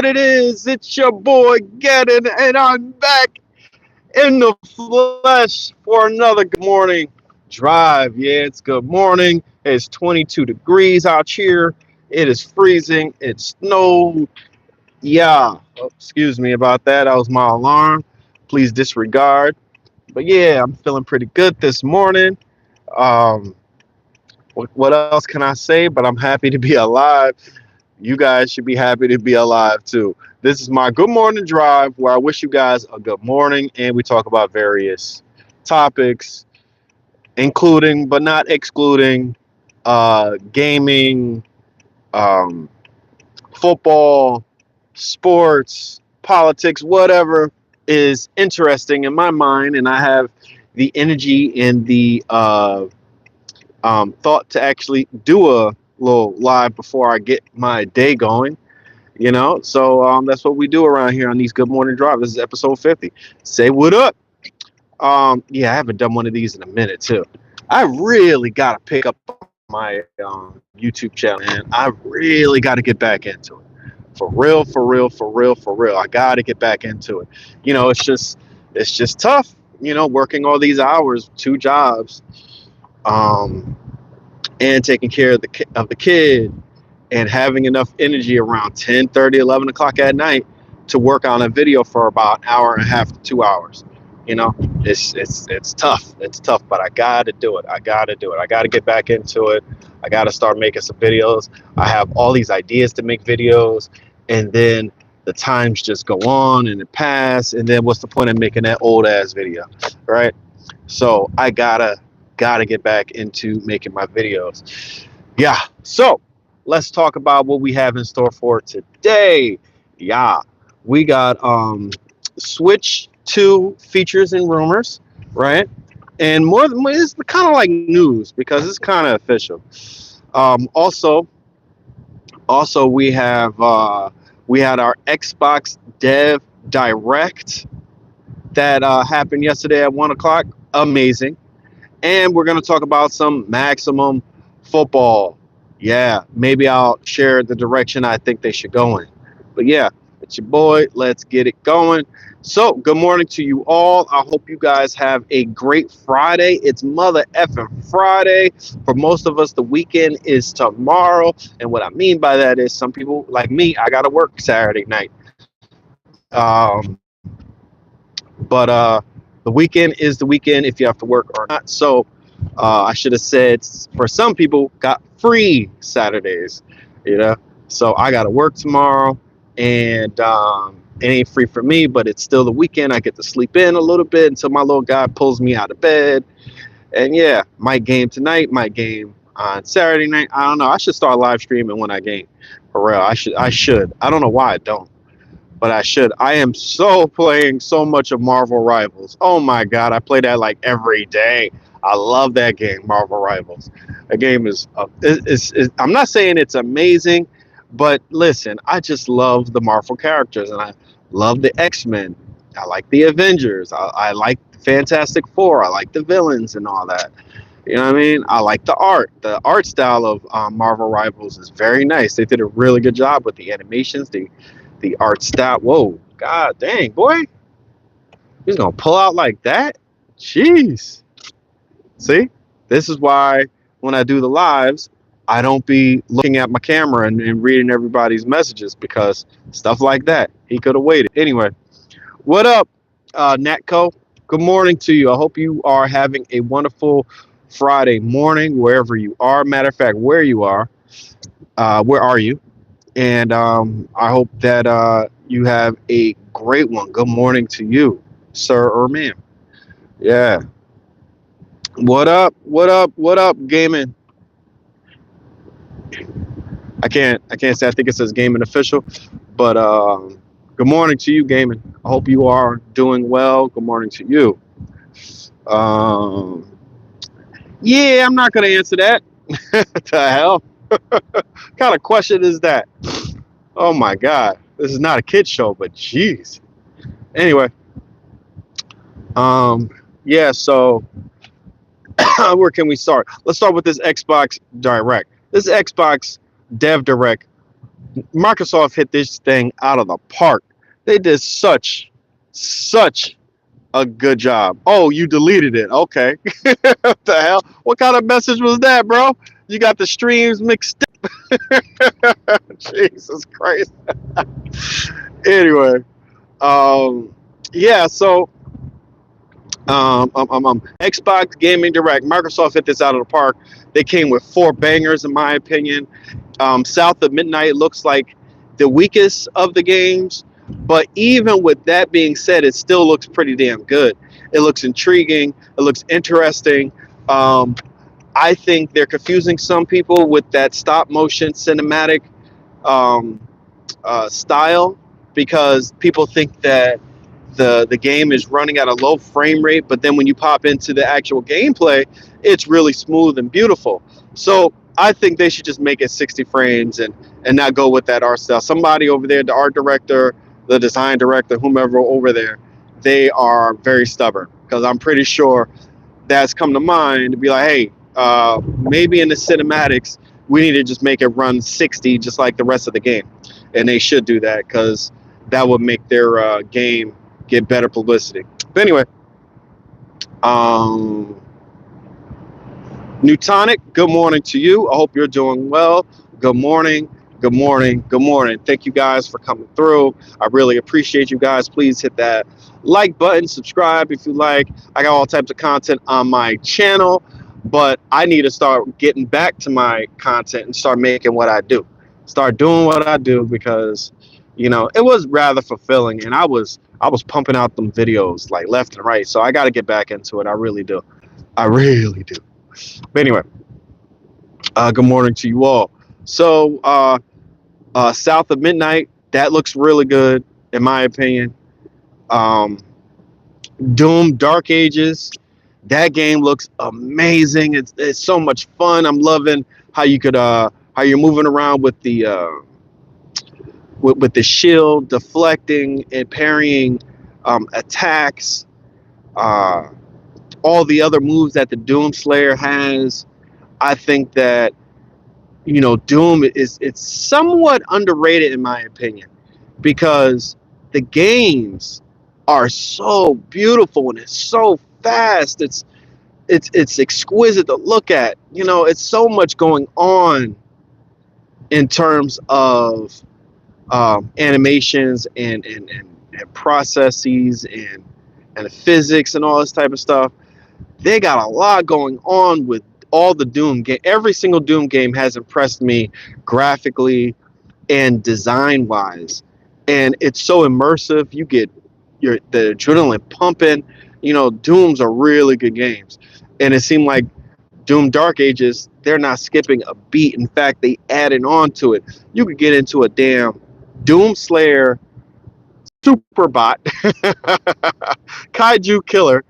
it is. It's your boy Getting, and I'm back in the flesh for another good morning drive. Yeah, it's good morning. It's 22 degrees out here. It is freezing. It snowed. Yeah, excuse me about that. That was my alarm. Please disregard. But yeah, I'm feeling pretty good this morning. Um, what else can I say? But I'm happy to be alive. You guys should be happy to be alive too. This is my good morning drive where I wish you guys a good morning and we talk about various topics, including but not excluding gaming, um, football, sports, politics, whatever is interesting in my mind, and I have the energy and the thought to actually do a little live before I get my day going. That's what we do around here on these Good Morning Drive. This is episode 50. Say what up. Yeah, I haven't done one of these in a minute too. I really got to pick up on my YouTube channel, man. I really got to get back into it. For real, for real, for real, for real. I got to get back into it. It's just tough, working all these hours, two jobs, um, and taking care of the kid and having enough energy around 10:30, 11 o'clock at night to work on a video for about an hour and a half to 2 hours. You know, it's tough. It's tough, but I gotta do it. I gotta do it. I gotta get back into it. I gotta start making some videos. I have all these ideas to make videos, and then the times just go on and it pass, and then what's the point of making that old ass video, right? So I gotta get back into making my videos. Yeah. So let's talk about what we have in store for today. Yeah, we got Switch 2 features and rumors, right? And more than it's kind of like news because it's kind of official. Also, we had our Xbox Dev Direct that happened yesterday at 1 o'clock. Amazing. And we're going to talk about some maximum football. Yeah, maybe I'll share the direction I think they should go in. But yeah, it's your boy. Let's get it going. So, good morning to you all. I hope you guys have a great Friday. It's Mother effing Friday. For most of us, the weekend is tomorrow. And what I mean by that is some people like me, I got to work Saturday night. But the weekend is the weekend if you have to work or not. So I should have said for some people got free Saturdays, you know. So I got to work tomorrow, and it ain't free for me, but it's still the weekend. I get to sleep in a little bit until my little guy pulls me out of bed. And yeah, might game tonight, might game on Saturday night. I don't know. I should start live streaming when I game. For real, I should. I should. I don't know why I don't, but I should. I am so playing so much of Marvel Rivals. Oh my god, I play that like every day. I love that game, Marvel Rivals. The game is I'm not saying it's amazing, but listen, I just love the Marvel characters, and I love the X-Men. I like the Avengers. I like Fantastic Four. I like the villains and all that. You know what I mean? I like the art. The art style of Marvel Rivals is very nice. They did a really good job with the animations, the art style. Whoa, god dang, boy. He's gonna pull out like that? Jeez. See? This is why when I do the lives, I don't be looking at my camera and reading everybody's messages because stuff like that. He could have waited. Anyway, what up, Natco? Good morning to you. I hope you are having a wonderful Friday morning wherever you are. Matter of fact, where you are. Where are you? And I hope that you have a great one. Good morning to you, sir or ma'am. Yeah. What up? What up? What up, gaming? I can't say. I think it says gaming official, but good morning to you, gaming. I hope you are doing well. Good morning to you. Um, yeah, I'm not gonna answer that. The hell kind of question is that? Oh my god, this is not a kid show, but jeez. Anyway, um, yeah. So where can we start? Let's start with this Xbox Direct. This Xbox Dev Direct Microsoft hit this thing out of the park. They did such a good job. Oh, you deleted it. Okay. What the hell? What kind of message was that, bro? You got the streams mixed up. Jesus Christ. Anyway, um, yeah, so Xbox Gaming Direct, Microsoft hit this out of the park. They came with four bangers, in my opinion. South of Midnight looks like the weakest of the games, but even with that being said, it still looks pretty damn good. It looks intriguing. It looks interesting. Um, I think they're confusing some people with that stop motion cinematic um, style, because people think that the game is running at a low frame rate, but then when you pop into the actual gameplay, it's really smooth and beautiful. So I think they should just make it 60 frames and not go with that art style. Somebody over there, the art director, the design director, whomever over there, they are very stubborn, because I'm pretty sure that's come to mind to be like, hey, maybe in the cinematics we need to just make it run 60 just like the rest of the game, and they should do that, because that would make their game get better publicity. But anyway, um, Newtonic, good morning to you. I hope you're doing well. Good morning. Good morning. Good morning. Thank you guys for coming through. I really appreciate you guys. Please hit that like button, subscribe if you like. I got all types of content on my channel, but I need to start getting back to my content and start making what I do. Start doing what I do, because it was rather fulfilling, and I was pumping out them videos like left and right. So I got to get back into it. I really do. I really do. But anyway, good morning to you all. So, South of Midnight, that looks really good, in my opinion. Um, Doom Dark Ages, that game looks amazing. It's so much fun. I'm loving how you could how you're moving around with the with the shield, deflecting and parrying attacks. Uh, all the other moves that the Doom Slayer has. I think that Doom it's somewhat underrated, in my opinion, because the games are so beautiful and it's so fast. It's exquisite to look at. It's so much going on in terms of animations and processes and physics and all this type of stuff. They got a lot going on with all the Doom game. Every single Doom game has impressed me graphically and design wise, and it's so immersive. You get the adrenaline pumping. Dooms are really good games, and it seemed like Doom Dark Ages, they're not skipping a beat. In fact, they added on to it. You could get into a damn Doom Slayer Superbot kaiju killer,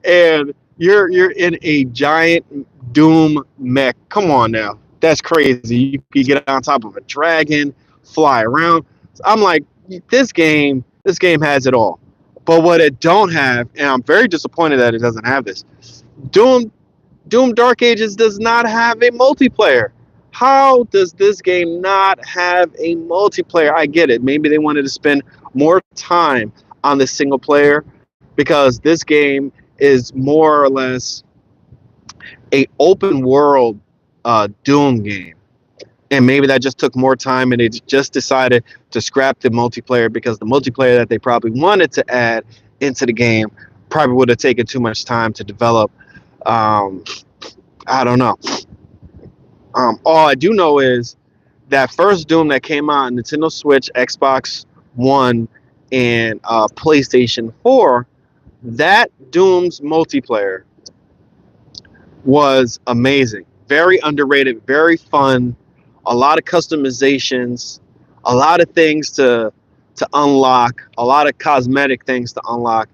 and you're in a giant Doom mech. Come on now, that's crazy. You can get on top of a dragon, fly around. I'm like, this game has it all. But what it don't have, and I'm very disappointed that it doesn't have this, Doom Dark Ages does not have a multiplayer. How does this game not have a multiplayer? I get it. Maybe they wanted to spend more time on the single player, because this game is more or less a open world Doom game. And maybe that just took more time, and they just decided to scrap the multiplayer, because the multiplayer that they probably wanted to add into the game probably would have taken too much time to develop. I don't know. All I do know is that first Doom that came out on Nintendo Switch, Xbox One, and PlayStation 4, that Doom's multiplayer was amazing. Very underrated, very fun, a lot of customizations, a lot of things to unlock, a lot of cosmetic things to unlock.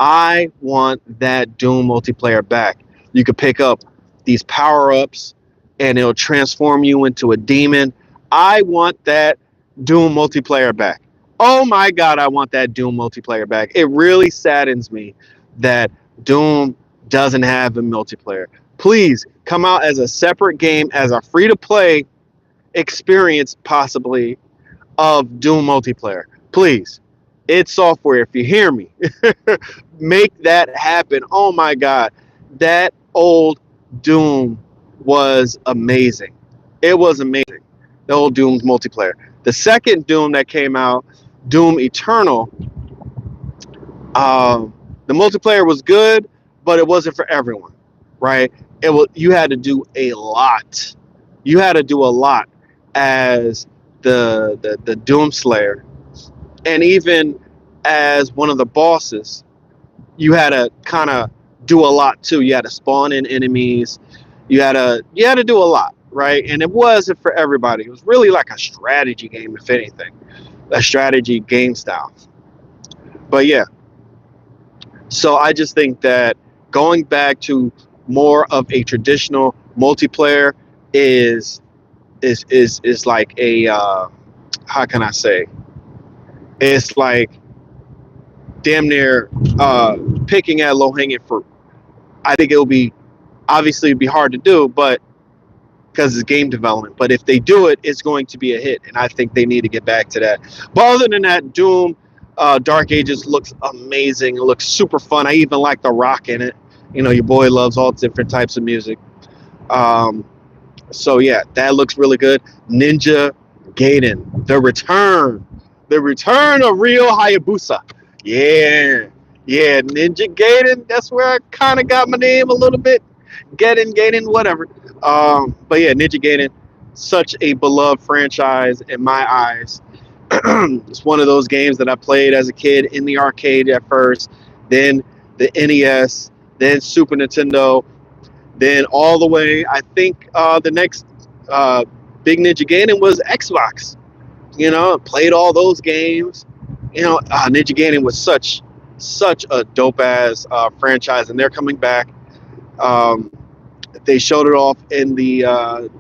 I want that Doom multiplayer back. You could pick up these power-ups and it'll transform you into a demon. I want that Doom multiplayer back. Oh my God, I want that Doom multiplayer back. It really saddens me that Doom doesn't have a multiplayer. Please come out as a separate game, as a free-to-play experience, possibly, of Doom multiplayer. Please, id Software, if you hear me, make that happen. Oh my God, that old Doom was amazing. It was amazing. The old Doom's multiplayer. The second Doom that came out, Doom Eternal, the multiplayer was good, but it wasn't for everyone, right? It was, you had to do a lot. You had to do a lot as the Doom Slayer, and even as one of the bosses, you had to kind of do a lot too. You had to spawn in enemies. You had to do a lot, right? And it wasn't for everybody. It was really like a strategy game, if anything, a strategy game style. But yeah, so I just think that going back to more of a traditional multiplayer is is like a how can I say? It's like damn near picking at low hanging fruit. I think it'll be obviously it'd be hard to do, but because it's game development. But if they do it, it's going to be a hit, and I think they need to get back to that. But other than that, Doom, Dark Ages looks amazing. It looks super fun. I even like the rock in it. You know, your boy loves all different types of music. Um, so yeah, that looks really good. Ninja Gaiden, the return of Ryo Hayabusa. Yeah, yeah, Ninja Gaiden. That's where I kind of got my name a little bit. Gaiden, whatever. But yeah, Ninja Gaiden, such a beloved franchise in my eyes. It's one of those games that I played as a kid in the arcade at first, then the NES, then Super Nintendo, then all the way. I think the next uh, big Ninja Gaiden was Xbox. You know, played all those games. You know, Ninja Gaiden was such a dope ass franchise, and they're coming back. Um, they showed it off in the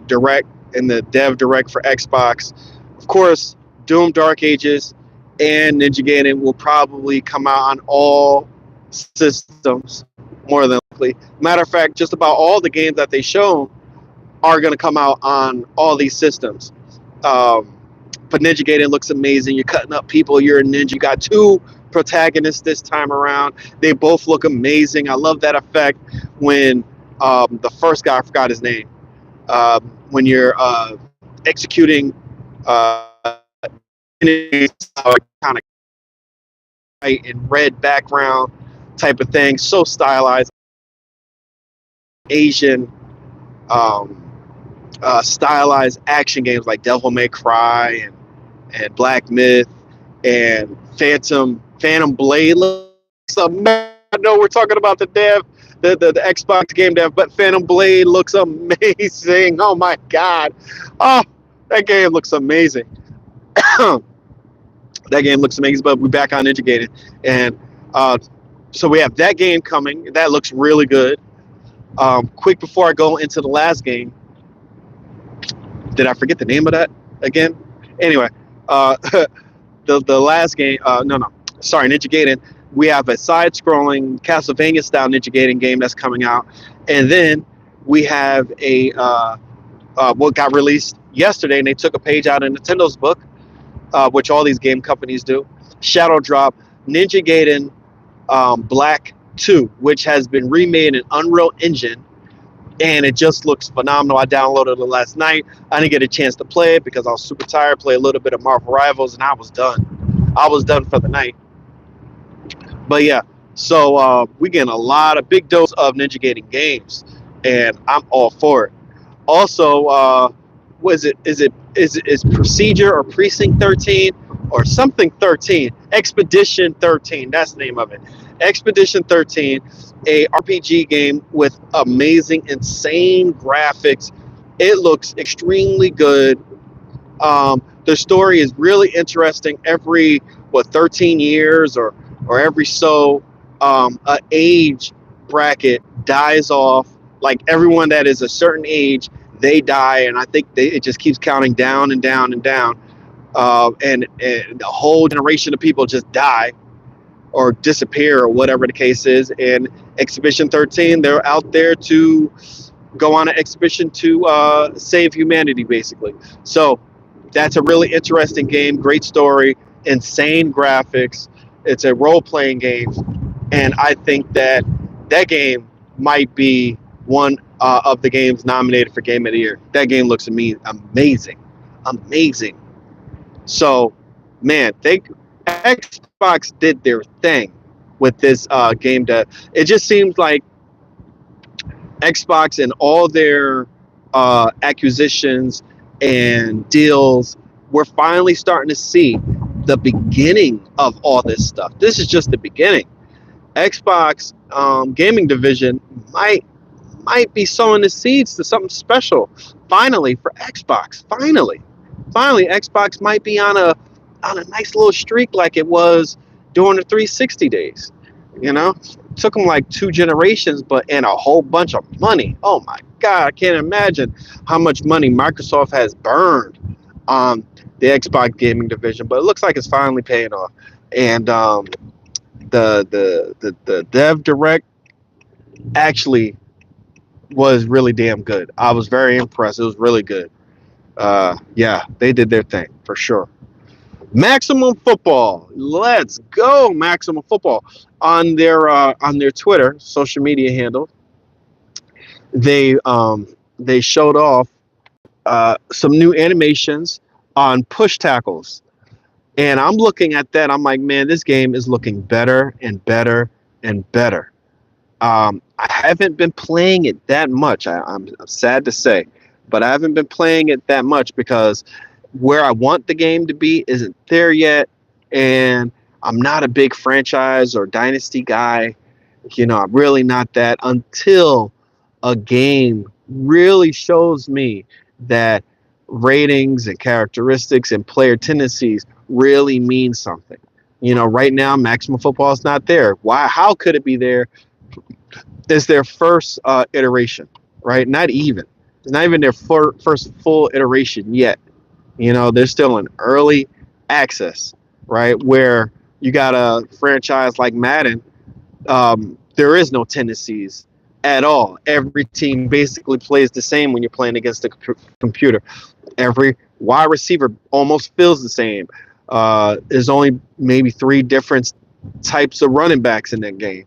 direct, in the dev direct for Xbox. Of course, Doom Dark Ages and Ninja Gaiden will probably come out on all systems, more than likely. Matter of fact, just about all the games that they show are going to come out on all these systems. Um, but Ninja Gaiden looks amazing. You're cutting up people. You're a ninja. You got two protagonists this time around. They both look amazing. I love that effect when the first guy, I forgot his name, when you're executing kind of white and red background type of thing. So stylized. Asian um, stylized action games like Devil May Cry and Black Myth and Phantom Blade looks amazing. I know we're talking about the dev, the Xbox game dev, but Phantom Blade looks amazing. Oh my God. Oh, that game looks amazing. That game looks amazing, but we're back on Ninja Gaiden. And so we have that game coming. That looks really good. Quick before I go into the last game, did I forget the name of that again? Anyway, uh, the last game, sorry, Ninja Gaiden. We have a side-scrolling Castlevania-style Ninja Gaiden game that's coming out, and then we have a what got released yesterday, and they took a page out of Nintendo's book, which all these game companies do. Shadow Drop Ninja Gaiden Black 2, which has been remade in Unreal Engine, and it just looks phenomenal. I downloaded it last night. I didn't get a chance to play it because I was super tired. Play a little bit of Marvel Rivals, and I was done. I was done for the night. But yeah, so we getting a lot of big dose of Ninja Gaiden games, and I'm all for it. Also, was it is Procedure or Precinct 13 or something 13? Expedition 13. That's the name of it. Expedition 13, a RPG game with amazing, insane graphics. It looks extremely good. The story is really interesting. Every 13 years or every so a age bracket dies off. Like everyone that is a certain age, they die, and I think it just keeps counting down and down and down, and a whole generation of people just die or disappear or whatever the case is. And Expedition 13, they're out there to go on an expedition to save humanity, basically. So That's a really interesting game. Great story, insane graphics. It's a role playing game, and I think that that game might be one of the games nominated for Game of the Year. That game looks to me amazing, amazing. So, man, they Xbox did their thing with this game. That it just seems like Xbox and all their acquisitions and deals, we're finally starting to see the beginning of all this stuff. This is just the beginning. Xbox gaming division might be sowing the seeds to something special. Finally, for Xbox, finally, Xbox might be on a nice little streak like it was during the 360 days. You know, it took them like 2 generations, but and a whole bunch of money. Oh my God, I can't imagine how much money Microsoft has burned on the Xbox gaming division. But it looks like it's finally paying off. And the Dev Direct actually was really damn good. I was very impressed. It was really good. Yeah, they did their thing for sure. Maximum Football, let's go! Maximum Football on their Twitter social media handle. They showed off some new animations on push tackles, and I'm looking at that. I'm like, man, this game is looking better and better and better. I haven't been playing it that much. I'm sad to say, but I haven't been playing it that much because where I want the game to be isn't there yet, and I'm not a big franchise or dynasty guy. You know, I'm really not that until a game really shows me that ratings and characteristics and player tendencies really mean something. You know, right now, Maximum Football is not there. Why? How could it be there? It's their first iteration, right? Not even. It's not even their first full iteration yet. You know, they're still in early access, right? Where you got a franchise like Madden, there is no tendencies at all. Every team basically plays the same when you're playing against the computer. Every wide receiver almost feels the same. There's only maybe 3 different types of running backs in that game.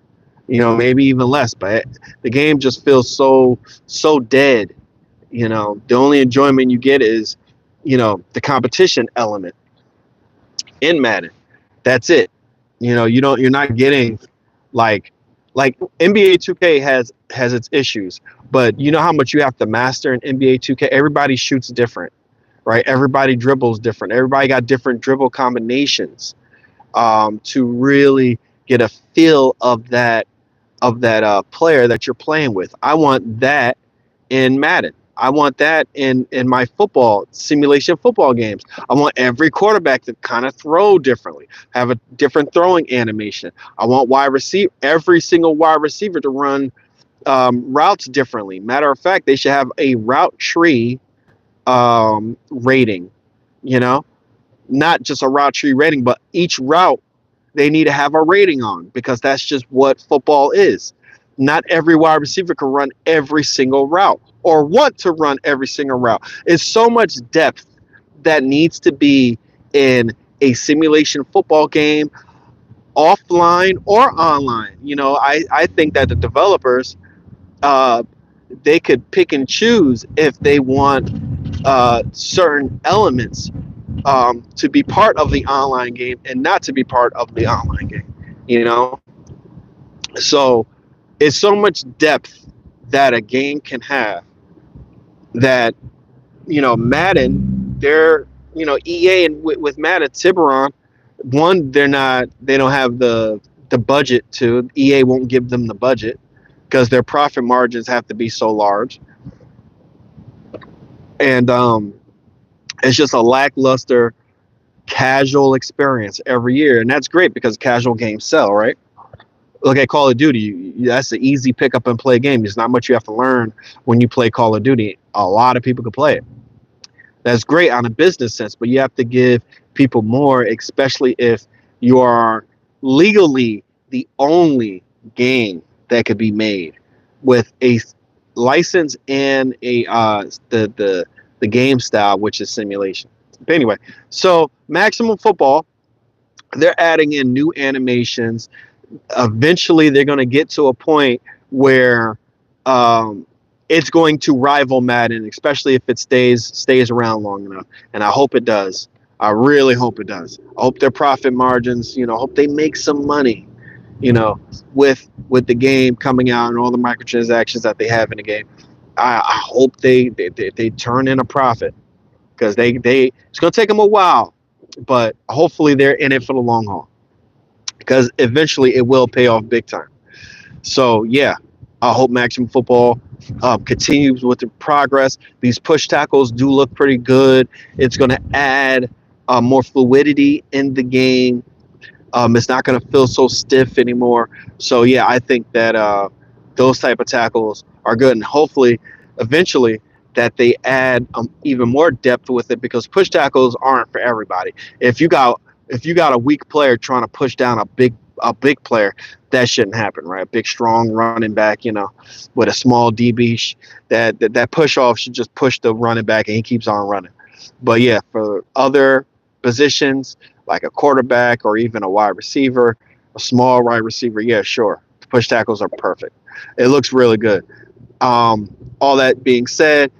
You know, maybe even less, but the game just feels so dead. You know, the only enjoyment you get is, you know, the competition element in Madden. That's it. You know, you're not getting like NBA 2K has its issues, but you know how much you have to master in NBA 2K. Everybody shoots different, right? Everybody dribbles different. Everybody got different dribble combinations to really get a feel of that player that you're playing with. I want that in Madden. I want that in my football simulation football games. I want every quarterback to kind of throw differently, have a different throwing animation. I want every single wide receiver to run routes differently. Matter of fact, they should have a route tree rating. You know, not just a route tree rating, but each route they need to have a rating on, because that's just what football is. Not every wide receiver can run every single route or want to run every single route. It's so much depth that needs to be in a simulation football game, offline or online. You know, I think that the developers, they could pick and choose if they want certain elements to be part of the online game and not to be part of the online game, you know? So it's so much depth that a game can have that, you know, Madden, they're, you know, EA and with Madden, Tiburon, one, they don't have the budget to, EA won't give them the budget because their profit margins have to be so large. And it's just a lackluster casual experience every year, and that's great because casual games sell, right? Look at Call of Duty. That's an easy pick up and play game. There's not much you have to learn when you play Call of Duty. A lot of people can play it. That's great on a business sense, but you have to give people more, especially if you are legally the only game that could be made with a license and a the game style, which is simulation. But anyway, so Maximum Football, they're adding in new animations. Eventually they're going to get to a point where um, it's going to rival Madden, especially if it stays around long enough. And I hope it does. I really hope it does. I hope their profit margins, hope they make some money, with the game coming out and all the microtransactions that they have in the game. I hope they turn in a profit, because they it's going to take them a while, but hopefully they're in it for the long haul, because eventually it will pay off big time. So yeah, I hope Maximum Football continues with the progress. These push tackles do look pretty good. It's going to add more fluidity in the game. It's not going to feel so stiff anymore. So yeah, I think that those type of tackles are good, and hopefully, eventually, that they add even more depth with it, because push tackles aren't for everybody. If you got a weak player trying to push down a big player, that shouldn't happen, right? A big, strong running back, with a small DB, that push off should just push the running back and he keeps on running. But yeah, for other positions like a quarterback or even a wide receiver, a small wide receiver, yeah, sure, push tackles are perfect. It looks really good. All that being said,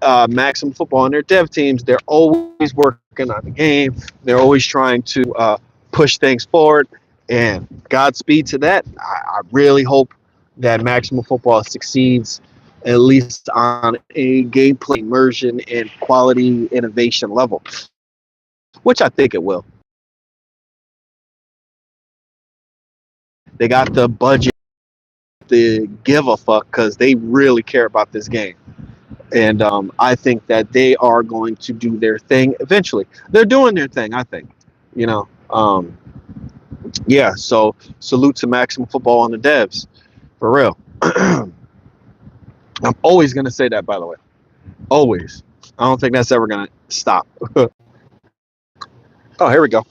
Maximum Football and their dev teams, they're always working on the game. They're always trying to push things forward. And Godspeed to that. I really hope that Maximum Football succeeds, at least on a gameplay immersion and quality innovation level, which I think it will. They got the budget to give a fuck, because they really care about this game. And I think that they are going to do their thing eventually. They're doing their thing, I think. You know, yeah. So salute to Maximum Football and the devs, for real. I'm always gonna say that, by the way. Always. I don't think that's ever gonna stop. Oh, here we go.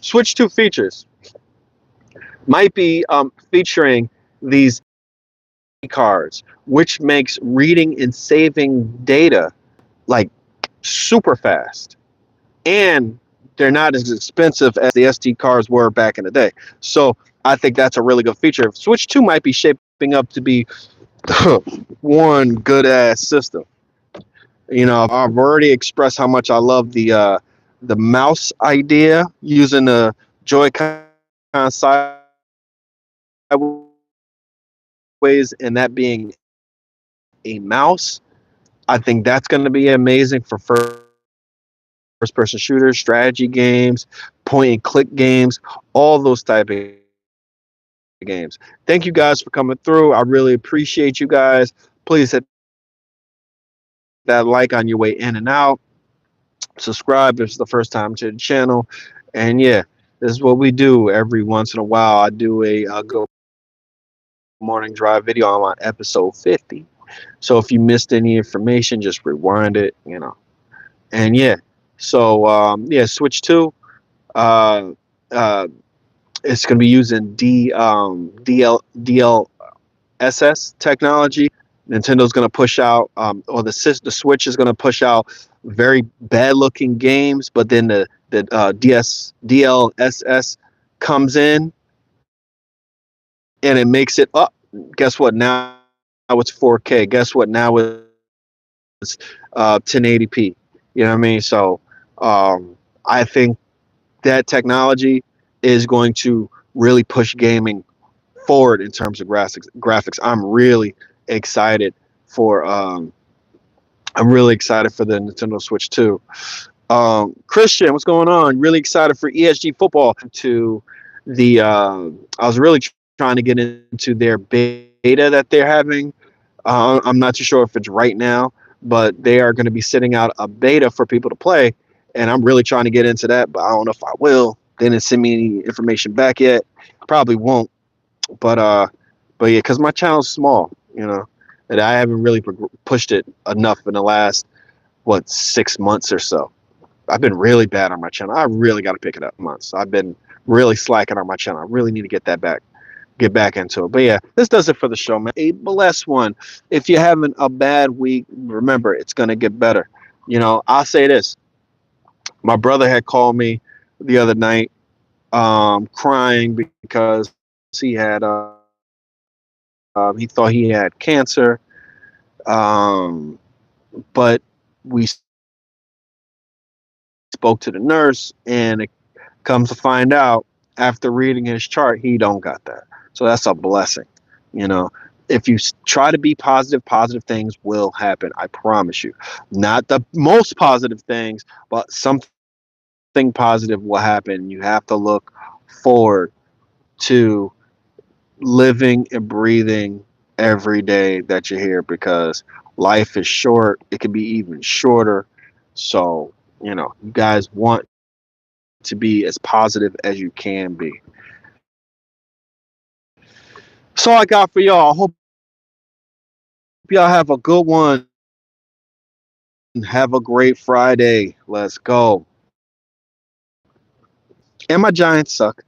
Switch to features. Might be featuring these cards, which makes reading and saving data like super fast, and they're not as expensive as the SD cards were back in the day. So I think that's a really good feature. Switch 2 might be shaping up to be one good ass system. I've already expressed how much I love the mouse idea, using the Joy-Con sideways, and that being a mouse. I think that's going to be amazing for first person shooters, strategy games, point and click games, all those type of games. Thank you guys for coming through. I really appreciate you guys. Please hit that like on your way in and out. Subscribe if it's the first time to the channel. And yeah, this is what we do every once in a while. I do a Good Morning Drive video. I'm on episode 50. So if you missed any information, just rewind it, And yeah, so yeah, Switch 2. It's going to be using DLSS technology. Nintendo's going to push out, or the Switch is going to push out very bad looking games, but then the DLSS comes in and it makes it up. Guess what? Now it's 4K. Guess what? Now it's 1080p. You know what I mean? So I think that technology is going to really push gaming forward in terms of graphics. I'm really excited for the Nintendo Switch 2. Christian, what's going on? Really excited for ESG football. I was really trying to get into their beta that they're having. I'm not too sure if it's right now, but they are going to be sending out a beta for people to play, and I'm really trying to get into that, but I don't know if I will. They didn't send me any information back yet. Probably won't. But yeah, because my channel's small, and I haven't really pushed it enough in the last 6 months or so. I've been really bad on my channel. I really got to pick it up months. I've been really slacking on my channel. I really need to get back into it. But yeah, this does it for the show, man. A blessed one. If you're having a bad week, remember, it's gonna get better. I'll say this: My brother had called me the other night, crying because he thought he had cancer, but we spoke to the nurse, and it comes to find out after reading his chart, he don't got that. So that's a blessing, you know. If you try to be positive, positive things will happen. I promise you. Not the most positive things, but something positive will happen. You have to look forward to living and breathing every day that you're here, because life is short. It could be even shorter. So, you guys want to be as positive as you can be. So I got for y'all. I hope y'all have a good one. Have a great Friday. Let's go. And my Giants suck.